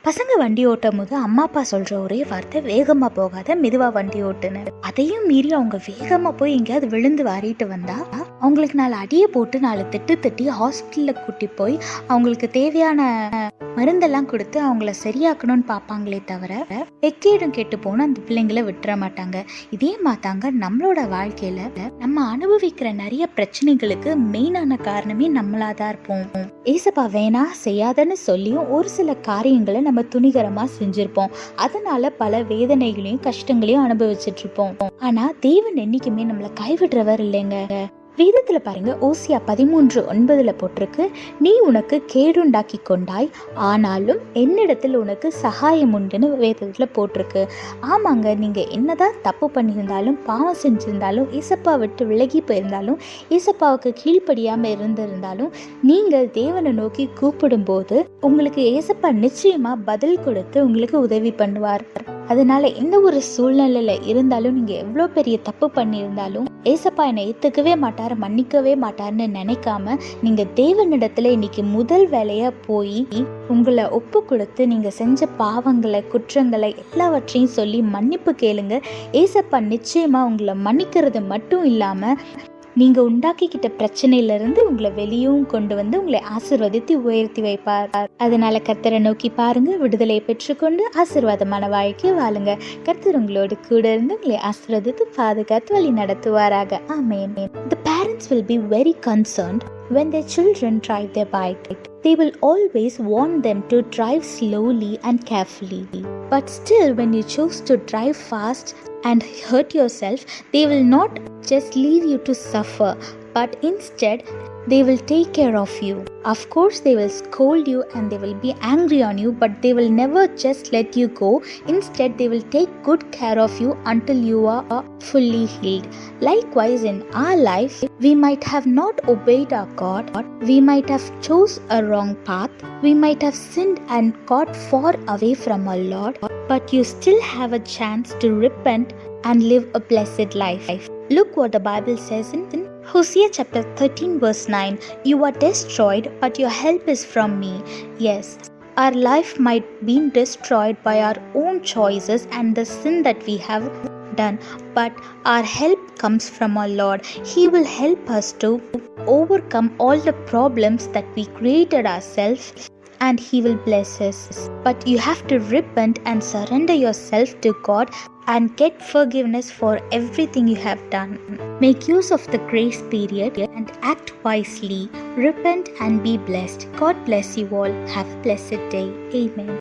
பசங்க வண்டி ஓட்டும் போது அம்மா அப்பா சொல்ற ஒரே வார்த்தை, வேகமா போகாத, மெதுவா வண்டி ஓட்டுன்னு. அதையும் மீறி அவங்க வேகமா போய் எங்கேயாவது விழுந்து வாரிட்டு வந்தா அவங்களுக்கு 4 அடியை போட்டு 4 திட்டு திட்டி ஹாஸ்பிட்டல்ல கூட்டி போய் அவங்களுக்கு தேவையான மருந்தெல்லாம் கொடுத்து அவங்கள சரியாக்கணும்னு பார்ப்பாங்களே தவிர எக்கேடும் கெட்டு போன அந்த பிள்ளைங்களை விட்டுற மாட்டாங்க. இதே மாத்தாங்க நம்மளோட வாழ்க்கையில நம்ம அனுபவிக்கிற நிறைய பிரச்சனைகளுக்கு மெயினான காரணமே நம்மளாதான் இருப்போம். ஏசப்பா வேணா செய்யாதன்னு சொல்லியும் ஒரு சில காரியங்களை நம்ம துணிகரமா செஞ்சிருப்போம். அதனால பல வேதனைகளையும் கஷ்டங்களையும் அனுபவிச்சுட்டு இருப்போம். ஆனா தேவன் என்னைக்குமே நம்மளை கைவிடுறவர் இல்லைங்க. வேதத்துல பாருங்க, ஓசியா 13:9 போட்டிருக்கு, நீ உனக்கு கேடுண்டாக்கி கொண்டாய், ஆனாலும் என்னிடத்தில் உனக்கு சகாயம் உண்டுன்னு வேதத்துல போட்டிருக்கு. ஆமாங்க, நீங்க என்னதான் தப்பு பண்ணியிருந்தாலும் பாவம் செஞ்சிருந்தாலும் ஏசப்பா விட்டு விலகி போயிருந்தாலும் ஏசப்பாவுக்கு கீழ்ப்படியாம இருந்திருந்தாலும் நீங்க தேவனை நோக்கி கூப்பிடும் போது உங்களுக்கு ஏசப்பா நிச்சயமா பதில் கொடுத்து உங்களுக்கு உதவி பண்ணுவார். அதனால எந்த ஒரு சூழ்நிலையில இருந்தாலும் நீங்க எவ்வளோ பெரிய தப்பு பண்ணியிருந்தாலும் ஏசப்பா என்னை ஏத்துக்கவே மாட்டார், மன்னிக்கவே மாட்டார்னு நினைக்காம நீங்க தேவனிடத்துல இன்னைக்கு முதல் வேலையா போய் உங்களை ஒப்பு கொடுத்து நீங்க செஞ்ச பாவங்களை குற்றங்களை எல்லாவற்றையும் சொல்லி மன்னிப்பு கேளுங்க. ஏசப்பா நிச்சயமா உங்களை மன்னிக்கிறது மட்டும் இல்லாம நீங்க உண்டாக்கிக்கிட்ட பிரச்சனையிலிருந்து உங்களை வெளியும் கொண்டு வந்து உங்களை ஆசீர்வதித்து உயர்த்தி வைப்பார். அதனால கர்த்தரை நோக்கி பாருங்க, விடுதலையை பெற்றுக்கொண்டு ஆசீர்வாதமான வாழ்க்கை வாழுங்க. கர்த்தர் உங்களோடு கூட இருந்து உங்களை ஆசீர்வதித்து பாதுகாத்து வழி நடத்துவாராக. ஆமென். The parents will be very concerned when their children drive their bike. They will always warn them to drive slowly and carefully. But still, when you choose to drive fast and hurt yourself, they will not just leave you to suffer, but instead they will take care of you. Of course, they will scold you and they will be angry on you, but they will never just let you go. Instead, they will take good care of you until you are fully healed. Likewise, in our life, we might have not obeyed our God. We might have chose a wrong path. We might have sinned and got far away from our Lord. But you still have a chance to repent and live a blessed life. Look what the Bible says in Hosea chapter 13:9. You are destroyed, but your help is from me. Yes, our life might be destroyed by our own choices and the sin that we have done, but our help comes from our Lord. He will help us to overcome all the problems that we created ourselves, and He will bless us. But you have to repent and surrender yourself to God and get forgiveness for everything you have done. Make use of the grace period and act wisely. Repent and be blessed. God bless you all. Have a blessed day. Amen.